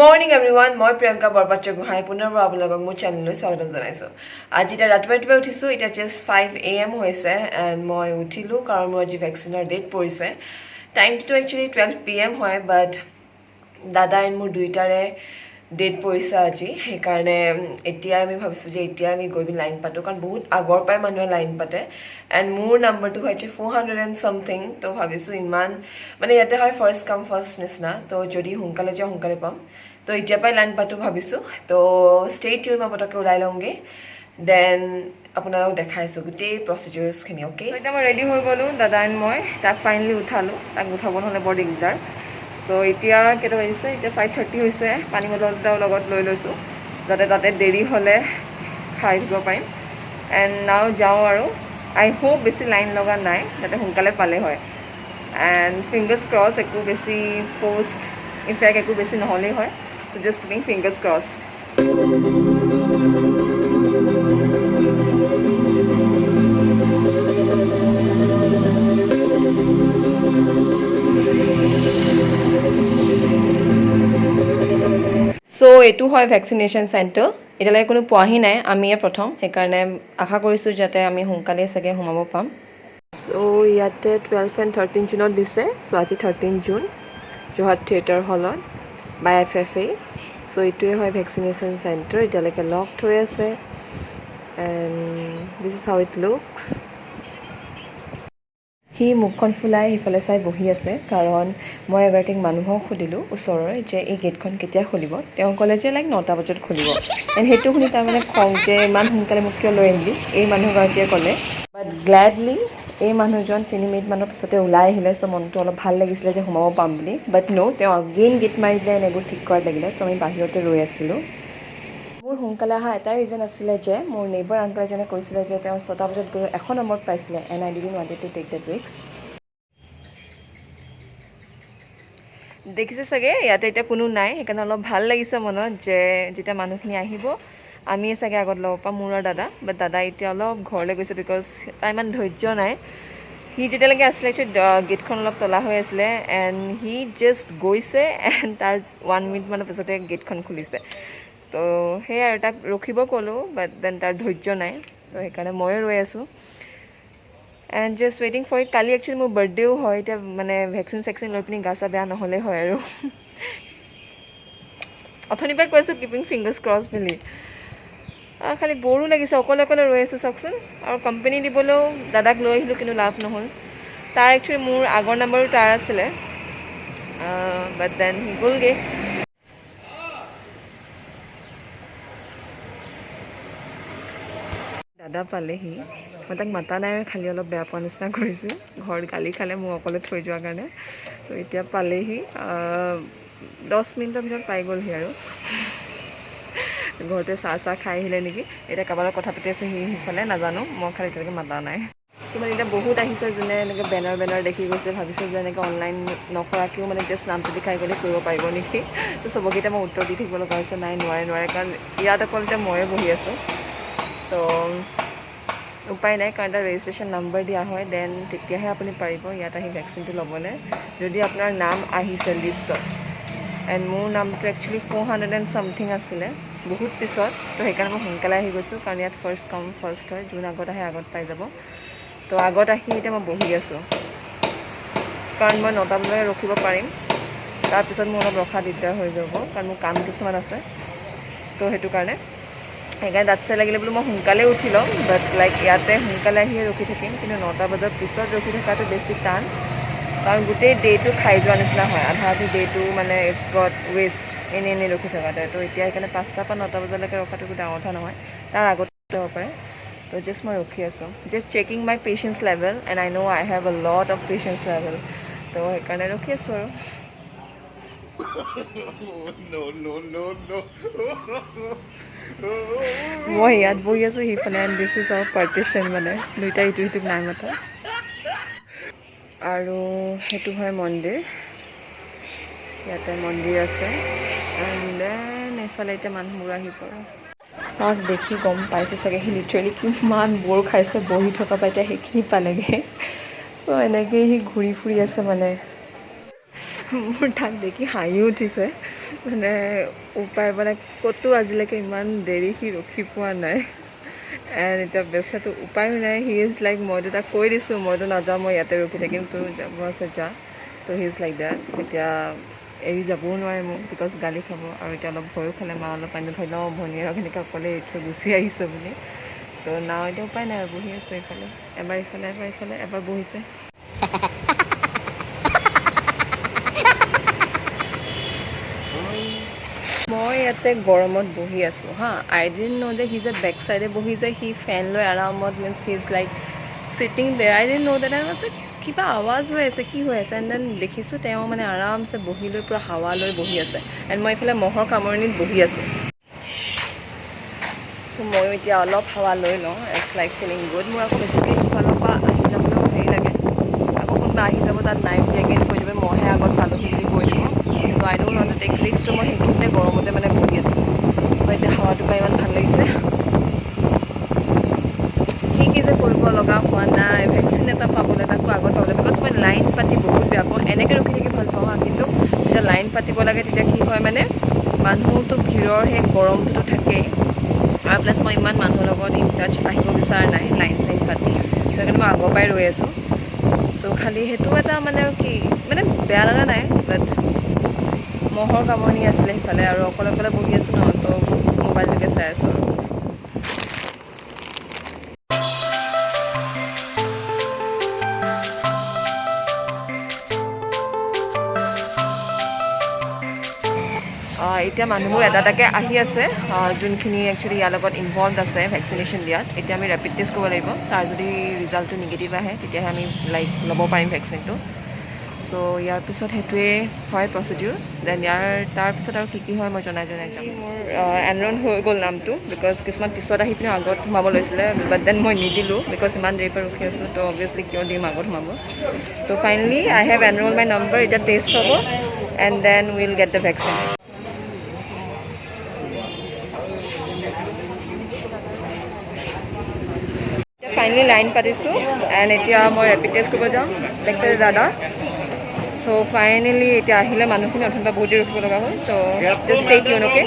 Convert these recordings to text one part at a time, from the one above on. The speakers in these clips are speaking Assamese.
morning everyone, মই Priyanka Borpatra Gohain পুনৰবাৰ আপোনালোকক মোৰ চেনেললৈ স্বাগতম জনাইছো। আজি ৰাতিপুৱা উঠিছো, এটা জাস্ট 5 AM হৈছে and মই উঠিলো কাৰণ মোৰ আজি ভ্যাকচিনৰ ডেট পৰিছে। টাইমটো একচুয়ালি 12 PM হয়, বাট দাদা আৰু মোৰ দুইটাৰে ডেট পৰিছে আজি। সেইকাৰণে এতিয়া আমি ভাবিছো যে এতিয়া আমি গৈ লাইন পাতো, কাৰণ বহুত আগৰ পৰাই মানুহে লাইন পাতে and মোৰ নাম্বাৰটো হৈছে 400 and something। তো ভাবিছো ইমান মানে ইয়াতে হয় ফাৰ্স্ট কাম ফাৰ্স্ট নিচিনা, তো যদি সোনকালে যাওঁ সোনকালে পাম। তো এতিয়া পাই লাইন পাতো ভাবিছো। তো ষ্টে টিউন, মই পটককৈ ওলাই লওঁগে, দেন আপোনালোকক দেখাইছো গোটেই প্ৰচিডিউৰ্ছখিনি। অ'কে, তো এতিয়া মই ৰেডি হৈ গ'লো, দাদা এণ্ড মই তাক ফাইনেলি উঠালো। তাক উঠাব নহ'লে বৰ দিগদাৰ। সো এতিয়া কেইটা বাজিছে, এতিয়া 5:30 হৈছে। পানী বটল এটাও লগত লৈ লৈছোঁ যাতে তাতে দেৰি হ'লে খাই দিব পাৰিম। এণ্ড নাও যাওঁ আৰু আই হোপ বেছি লাইন লগা নাই, যাতে সোনকালে পালে হয়। এণ্ড ফিংগাৰ্ছ ক্ৰছ, একো বেছি পষ্ট ইনফেক্ট একো বেছি নহ'লেই হয়। So just keeping fingers crossed. So এইটো হয় ভ্যাকচিনেশ্যন চেণ্টাৰ। এতিয়ালৈকে কোনো পোৱাহি নাই, আমিয়ে প্ৰথম। সেইকাৰণে আশা কৰিছোঁ যাতে আমি সোনকালে চাগে সোমাব পাম। সো ইয়াতে 12 and 13 জুনত দিছে। সো আজি 13 জুন, যোৰহাট থিয়েটাৰ হলত বাই FFA। সো এইটোৱে হয় ভ্যাকচিনেশ্যন চেণ্টাৰ। এতিয়ালৈকে লকড হৈ আছে and this is how it looks. সি মুখখন ফুলাই সিফালে চাই বহি আছে, কাৰণ মই এগৰাকীক মানুহক সুধিলোঁ ওচৰৰ যে এই গেটখন কেতিয়া খুলিব। তেওঁ ক'লে যে 9টা বজাত খুলিব। এণ্ড সেইটো শুনি তাৰমানে খং যে ইমান সোনকালে মোক কিয় লৈ আহিলি, এই মানুহগৰাকীয়ে ক'লে। বাট গ্লেডলি এই মানুহজন 3 মিনিটমানৰ পিছতে ওলাই আহিলে। চ' মনটো অলপ ভাল লাগিছিলে যে সোমাব পাম বুলি। বাট তেওঁ আগেইন গেট মাৰি দিলে, এনেবোৰ ঠিক কৰাত লাগিলে। চ' আমি বাহিৰতে ৰৈ আছিলোঁ। মোৰ সোনকালে অহা এটাই ৰিজন আছিলে যে মোৰ নেইবাৰ আংকল এজনে কৈছিলে যে তেওঁ 6টা বজাত গৈ 100 নম্বৰত পাইছিলে, and I didn't wanted to take that risk. দেখিছে চাগে ইয়াতে এতিয়া কোনো নাই, সেইকাৰণে অলপ ভাল লাগিছে মনত যে যেতিয়া মানুহখিনি আহিব আমিয়ে চাগে আগত ল'ব পাম, মোৰ আৰু দাদা। বাট দাদা এতিয়া অলপ ঘৰলৈ গৈছে, বিকজ তাৰ ইমান ধৈৰ্য নাই। সি যেতিয়ালৈকে আছিলে গেটখন অলপ তলা হৈ আছিলে, এণ্ড সি জাষ্ট গৈছে এণ্ড তাৰ 1 মিনিটমানৰ পিছতে গেটখন খুলিছে। তো সেয়াই আৰু, তাক ৰখিব ক'লোঁ, বাট দেন তাৰ ধৈৰ্য নাই। তো সেইকাৰণে ময়ো ৰৈ আছোঁ এণ্ড জাষ্ট ৱেইটিং ফৰ ইট। কালি একচুৱেলি মোৰ বাৰ্থডেও হয়। এতিয়া মানে ভেকচিন লৈ পিনি গা চা বেয়া নহ'লে হয় আৰু। অথনিৰ পৰাই কৈছোঁ কিপিং ফিংগাৰ্ছ ক্ৰছ বুলি। খালি বৰো লাগিছে, অকলে অকলে ৰৈ আছোঁ চাওকচোন। আৰু কোম্পানী দিবলৈও দাদাক লৈ আহিলোঁ, কিন্তু লাভ নহ'ল। তাৰ একচুৱেলি মোৰ আগৰ নাম্বাৰো তাৰ আছিলে, বাট দেন সি গ'লগৈ। দাদা পালেহি, মই তাক মাতা নাই, খালি অলপ বেয়া পোৱা নিচিনা কৰিছোঁ। ঘৰত গালি খালে মোক অকলে থৈ যোৱাৰ কাৰণে। তো এতিয়া পালেহি, 10 মিনিটৰ ভিতৰত পাই গ'লহি আৰু। ঘৰতে চাহ খাই আহিলে নেকি, এতিয়া কাৰোবাৰ লগত কথা পাতি আছে সি সিফালে, নাজানো। মই খালি এতিয়ালৈকে মাতা নাই। কিন্তু এতিয়া বহুত আহিছে যোনে এনেকৈ বেনাৰ দেখি গৈছে, ভাবিছে যে এনেকৈ অনলাইন নকৰাকৈও মানে জাষ্ট নামটো দেখাই গ'লে কৰিব পাৰিব নেকি। তো চবকে এতিয়া মই উত্তৰ দি থাকিব লগা হৈছে, নাই নোৱাৰে, কাৰণ ইয়াত অকল এতিয়া ময়ে বহি আছোঁ। তো উপায় নাই, কাৰণ এটা ৰেজিষ্ট্ৰেশ্যন নাম্বাৰ দিয়া হয়, দেন তেতিয়াহে আপুনি পাৰিব ইয়াত আহি ভেকচিনটো ল'বলৈ, যদি আপোনাৰ নাম আহিছে লিষ্টত। এণ্ড মোৰ নামটো একচুৱেলি 400 and something আছিলে বহুত পিছত। তো সেইকাৰণে মই সোনকালে আহি গৈছোঁ, কাৰণ ইয়াত ফাৰ্ষ্ট কাম ফাৰ্ষ্ট হয়, যোন আগত আহে আগত পাই যাব। তো আগত আহি এতিয়া মই বহি আছোঁ, কাৰণ মই 9টা বজালৈ ৰখিব পাৰিম। তাৰপিছত মোৰ অলপ ৰখা দিগদাৰ হৈ যাব, কাৰণ মোৰ কাম কিছুমান আছে। তো সেইটো কাৰণে সেইকাৰণে দাঁত চাই লাগিলে বোলো মই সোনকালে উঠি ল'ম, বাট ইয়াতে সোনকালে আহিয়ে ৰখি থাকিম। কিন্তু 9টা বজাৰ পিছত ৰখি থকাটো বেছি টান, কাৰণ গোটেই ডে'টো খাই যোৱা নিচিনা হয়। আধা ডে'টো মানে ইটছ গট ৱেষ্ট এনেই ৰখি থকাতে। তো এতিয়া সেইকাৰণে 5টাৰ পৰা 9টা বজালৈকে ৰখাটো একো ডাঙৰ কথা নহয়, তাৰ আগত যাব পাৰে। তো জাষ্ট মই ৰখি আছোঁ, just checking my patience level, and I know' I have a lot of patience level. তো সেইকাৰণে ৰখি আছোঁ আৰু। মই ইয়াত বহি আছোঁ, সিফালে দিছ ইজ আৱাৰ পাৰ্টিশ্যন, মানে দুইটা ইটো সিটোক নাই মতা। আৰু সেইটো হয় মন্দিৰ, ইয়াতে মন্দিৰ আছে। এণ্ড দেন এইফালে এতিয়া মানুহবোৰ আহি পৰে। তাক দেখি গম পাইছে চাগে সি লিটাৰেলি কিমান বৰ খাইছে বহি থকা পৰা এতিয়া সেইখিনি পালেগৈ। তো এনেকৈয়ে সি ঘূৰি ফুৰি আছে মানে। মোৰ তাক দেখি হাঁহি উঠিছে মানে উপায় মানে ক'তো আজিলৈকে ইমান দেৰি সি ৰখি পোৱা নাই এণ্ড এতিয়া বেচাটো উপায়ো নাই হি ইজ লাইক মইতো তাক কৈ দিছোঁ মইতো নাযাওঁ মই ইয়াতে ৰখি থাকিম তোৰ যাব আছে যা তো হি ইজ লাইক ডেট এতিয়া এৰি যাবও নোৱাৰে মোক বিকজ গালি খাব আৰু এতিয়া অলপ ভয়ো খালে মা অলপ পানী ধৰি লওঁ ভনীয়েৰক এনেকৈ অকলে এৰি থৈ গুচি আহিছোঁ বুলি তো নাও এতিয়া উপায় নাই আৰু বহি আছে এইফালে এবাৰ ইফালে এবাৰ বহিছে মই ইয়াতে গৰমত বহি আছোঁ হা আই ডিডন্ট ন' যে সি যে বেক চাইডে বহি যে সি ফেন লৈ আৰামত means he is like sitting there I didn't know' that I was কিবা আৱাজ হৈ আছে কি হৈ আছে এণ্ড দেন দেখিছোঁ তেওঁ মানে আৰামছে বহি লৈ পূৰা হাৱা লৈ বহি আছে এণ্ড মই এইফালে মহৰ কামৰণিত বহি আছোঁ চ' ময়ো এতিয়া অলপ হাৱা লৈ লওঁ ইটছ লাইক ফিলিং গুড মোৰ আকৌ বেছিকৈ সিফালৰ পৰা আহি যাবলৈও হেৰি লাগে আকৌ কোনোবা আহি যাব তাত নাই বুলি এগেইন কৈ দিব মহে আগত পালোহি বুলি কৈ দিব ত' I don't want to take risk ত' মই সেইখিনিতে গৰমতে মানে বহি আছোঁ ত' এতিয়া হাৱাটো পাই ইমান ভাল লাগিছে কি যে কৰিব লগা হোৱা নাই ভেকচিন এটা পাবলৈ তাকো আগত পাবলৈ বিকজ মই লাইন পাতি বহুত বেয়া পাওঁ এনেকৈ ৰখি থাকি ভাল পাওঁ কিন্তু যেতিয়া লাইন পাতিব লাগে তেতিয়া কি হয় মানে মানুহটো ভিৰৰ সেই গৰমটোতো থাকেই আৰু প্লাছ মই ইমান মানুহৰ লগত ইন টাচ আহিব বিচৰা নাই লাইন চাইন পাতি সেইকাৰণে মই আগৰ পৰাই ৰৈ আছোঁ তো খালি সেইটো এটা মানে আৰু কি মানে বেয়া লগা নাই বাট মহৰ কামনি আছিলে সিফালে আৰু অকলে অকলে বহি আছোঁ ন তো মোবাইলটোকে চাই আছোঁ আৰু এতিয়া মানুহবোৰ এটা এটাকৈ আহি আছে যোনখিনি একচুৱেলি ইয়াৰ লগত ইনভলভ আছে ভেকচিনেশ্যন দিয়াত এতিয়া আমি ৰেপিড টেষ্ট কৰিব লাগিব তাৰ যদি ৰিজাল্টটো নিগেটিভ আহে তেতিয়াহে আমি লাইক ল'ব পাৰিম ভেকচিনটো চ' ইয়াৰ পিছত সেইটোৱে হয় প্ৰচিডিউৰ দেন তাৰপিছত আৰু কি হয় মই জনাই যাম মোৰ এনৰল হৈ গ'ল নামটো বিকজ কিছুমান পিছত আহি পিনে আগত সোমাব লৈছিলে বাট দেন মই নিদিলোঁ বিকজ ইমান দেৰিৰ পৰা ৰখি আছোঁ তো অবভিয়াছলি কিয় দিম আগত সোমাব তো finally I have enrol my number এতিয়া টেষ্ট হ'ব and then will get the vaccine finally line পাতিছোঁ এণ্ড এতিয়া মই ৰেপিড টেষ্ট কৰিব যাম দেখিছে দাদা চ' ফাইনেলি এতিয়া আহিলে মানুহখিনি অথবা বহুত দেৰি ৰখিব লগা হ'ল ত' জাষ্ট ষ্টেই টিউন অ'কে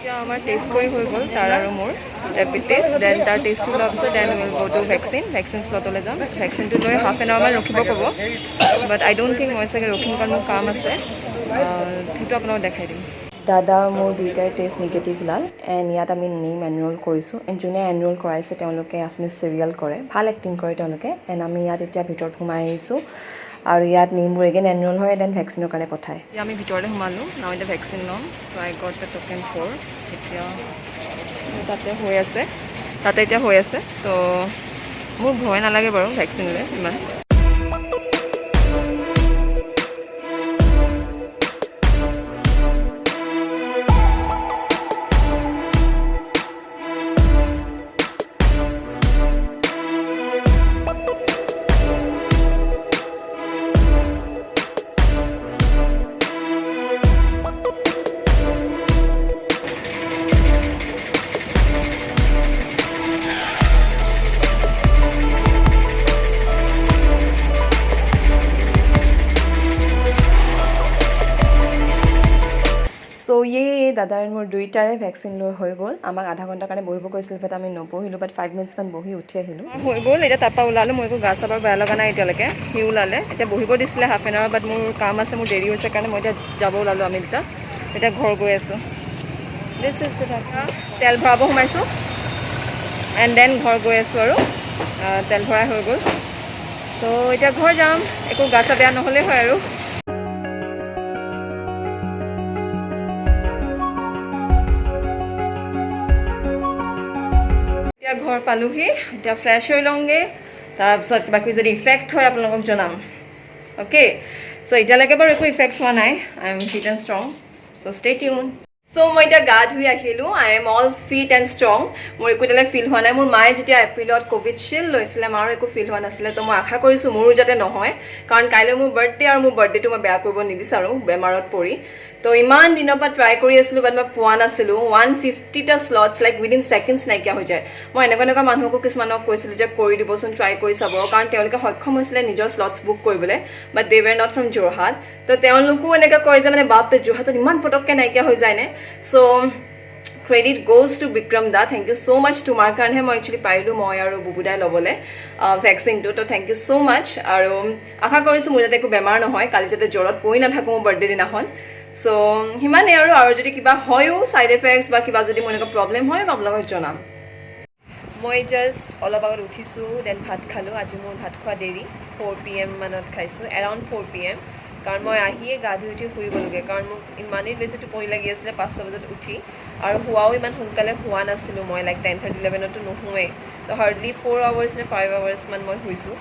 এতিয়া আমাৰ টেষ্ট কৰি হৈ গ'ল তাৰ আৰু মোৰ ৰেপিড টেষ্ট দেন তাৰ টেষ্টটো লোৱাৰ পিছত then will go' to vaccine স্লটলৈ যাম ভেকচিনটো লৈ হাফ এন আৱাৰমান ৰখিব ক'ব বাট আই ডোণ্ট থিংক মই চাগে ৰখিম কাৰণ মোৰ কাম আছে সেইটো আপোনালোকক দেখাই দিম দাদা আৰু মোৰ দুইটাই টেষ্ট নিগেটিভ ওলাল এণ্ড ইয়াত আমি নেম এনৰোল কৰিছোঁ এণ্ড যোনে এনৰোল কৰাইছে তেওঁলোকে আছমিছ চিৰিয়েল কৰে ভাল এক্টিং কৰে তেওঁলোকে এণ্ড আমি ইয়াত এতিয়া ভিতৰত সোমাই আহিছোঁ আৰু ইয়াত নেমবোৰ এগেইন এনৰোল হয় দেন ভেকচিনৰ কাৰণে পঠায় এতিয়া আমি ভিতৰলৈ সোমালোঁ নাও এতিয়া ভেকচিন ল'ম চ' আই গট দ্য টোকেন 4 এতিয়া তাতে এতিয়া হৈ আছে তো মোৰ ভয় নালাগে বাৰু ভেকচিনলৈ ইমান দাদাৰ মোৰ দুইটাৰে ভেকচিন লৈ হৈ গ'ল আমাক আধা ঘণ্টাৰ কাৰণে বহিব কৈছিল বাট আমি নবহিলোঁ বাট 5 মিনিটছমান বহি উঠি আহিলোঁ হৈ গ'ল এতিয়া তাৰপৰা ওলালোঁ মই একো গা চা বাৰু বেয়া লগা নাই এতিয়ালৈকে সি ওলালে এতিয়া বহিব দিছিলে হাফ এন আৱাৰ বাট মোৰ কাম আছে মোৰ দেৰি হৈছে কাৰণে মই এতিয়া যাব ওলালোঁ আমি দুটা এতিয়া ঘৰ গৈ আছোঁ তেল ভৰাব সোমাইছোঁ এণ্ড দেন ঘৰ গৈ আছোঁ আৰু তেল ভৰাই হৈ গ'ল ত' এতিয়া ঘৰ যাম একো গা চা বেয়া নহ'লেই হয় আৰু ঘৰ পালোহি এতিয়া ফ্ৰেছ হৈ লওঁগৈ তাৰপিছত কিবা কিবি যদি ইফেক্ট হয় আপোনালোকক জনাম অ'কে চ' এতিয়ালৈকে বাৰু একো ইফেক্ট হোৱা নাই I am fit and strong so' stay tune so' মই এতিয়া গা ধুই আহিলোঁ I am all fit and strong মোৰ একো এতিয়ালৈ ফিল হোৱা নাই মোৰ মায়ে যেতিয়া এপ্ৰিলত কোভিডশ্বিল্ড লৈছিলে মাৰো একো ফিল হোৱা নাছিলে তো মই আশা কৰিছোঁ মোৰো যাতে নহয় কাৰণ কাইলৈ মোৰ বাৰ্থডে আৰু মোৰ বাৰ্থডেটো মই বেয়া কৰিব নিবিচাৰোঁ বেমাৰত পৰি তো ইমান দিনৰ পৰা ট্ৰাই কৰি আছিলোঁ বাট মই পোৱা নাছিলোঁ 150টা শ্লটছ লাইক উইদিন ছেকেণ্ডছ নাইকিয়া হৈ যায় মই এনেকুৱা মানুহকো কিছুমানক কৈছিলোঁ যে কৰি দিবচোন ট্ৰাই কৰি চাব কাৰণ তেওঁলোকে সক্ষম হৈছিলে নিজৰ শ্লটছ বুক কৰিবলৈ but they were not from Jorhat তো তেওঁলোকো এনেকৈ কয় যে মানে বাপৰে যোৰহাটত ইমান পটককৈ নাইকিয়া হৈ যায়নে so' credit goes to Vikram da thank you so' much তোমাৰ কাৰণেহে মই একচুৱেলি পাৰিলোঁ মই আৰু বুবুদাই ল'বলৈ ভেকচিনটো তো থেংক ইউ ছ' মাছ আৰু আশা কৰিছোঁ মোৰ যাতে একো বেমাৰ নহয় কালি যাতে জ্বৰত পৰি নাথাকোঁ মোৰ বাৰ্থডে দিনাখন চ' সিমানেই আৰু যদি কিবা হয়ো ছাইড এফেক্টছ বা কিবা যদি মোৰ এনেকুৱা প্ৰব্লেম হয় মই আপোনালোকক জনাম মই জাষ্ট অলপ আগত উঠিছোঁ দেন ভাত খালোঁ আজি মোৰ ভাত খোৱা দেৰি 4 PM মানত খাইছোঁ এৰাউণ্ড 4 PM কাৰণ মই আহিয়ে গা ধুই উঠি শুই গ'লোগৈ কাৰণ মোক ইমানেই বেছি টোপনি লাগি আছিলে 5টা বজাত উঠি আৰু শুৱাও ইমান সোনকালে শুৱা নাছিলোঁ মই লাইক 10:30, 11তো নুশুৱেই তো হাৰ্ডলি 4 আৱাৰ্ছ নে 5 আৱাৰ্ছমান মই শুইছোঁ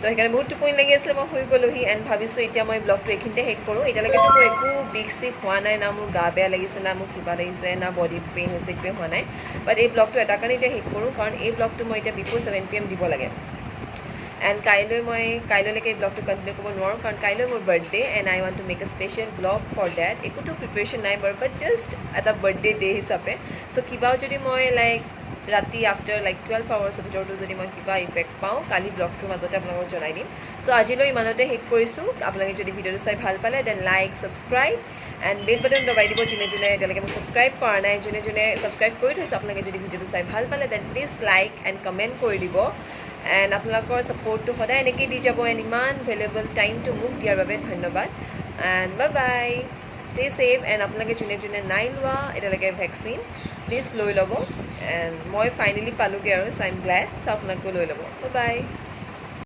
তো সেইকাৰণে বহুত টোপনি লাগি আছিলে মই শুই গ'লোহি এণ্ড ভাবিছোঁ এতিয়া মই ব্লগটো এইখিনিতে শেষ কৰোঁ এতিয়ালৈকেতো মোৰ একো বিষ চিষ হোৱা নাই না মোৰ গা বেয়া লাগিছে না মোৰ কিবা লাগিছে না বডি পেইন হৈছে একোৱে হোৱা নাই বাট এই ব্লগটো এটা কাৰণে এতিয়া শেষ কৰোঁ কাৰণ এই ব্লগটো মই এতিয়া বিফ'ৰ 7 PM দিব লাগে এণ্ড কাইলৈলৈকে এই ব্লগটো কণ্টিনিউ কৰিব নোৱাৰোঁ কাৰণ কাইলৈ মোৰ birthday and I want to make a special blog for that একোতো প্ৰিপেৰেশ্যন নাই বাৰু বাট জাষ্ট এটা বাৰ্থডে ডে হিচাপে চ' কিবাও যদি মই লাইক ৰাতি আফটাৰ লাইক 12 আৱাৰ্ছৰ ভিতৰতো যদি মই কিবা ইফেক্ট পাওঁ কালি ব্লগটোৰ মাজতে আপোনালোকক জনাই দিম চ' আজিলৈ ইমানতে শেষ কৰিছোঁ আপোনালোকে যদি ভিডিঅ'টো চাই ভাল পালে then like subscribe and bell button দবাই দিব যোনে এতিয়ালৈকে মোক ছাবস্ক্ৰাইব কৰা নাই যোনে ছাবস্ক্ৰাইব কৰি থৈছোঁ আপোনালোকে যদি ভিডিঅ'টো চাই ভাল পালে then please like and comment কৰি দিব এণ্ড আপোনালোকৰ ছাপৰ্টটো সদায় এনেকৈয়ে দি যাব এণ্ড ইমান ভেলুৱেবল টাইমটো মোক দিয়াৰ বাবে ধন্যবাদ and bye bye stay safe and আপোনালোকে যোনে নাই লোৱা এতিয়ালৈকে ভেকচিন প্লিজ লৈ ল'ব এণ্ড মই ফাইনেলি পালোঁগৈ আৰু চ' আই এম গ্লেড চ' আপোনালোকেও লৈ ল'ব বাই বাই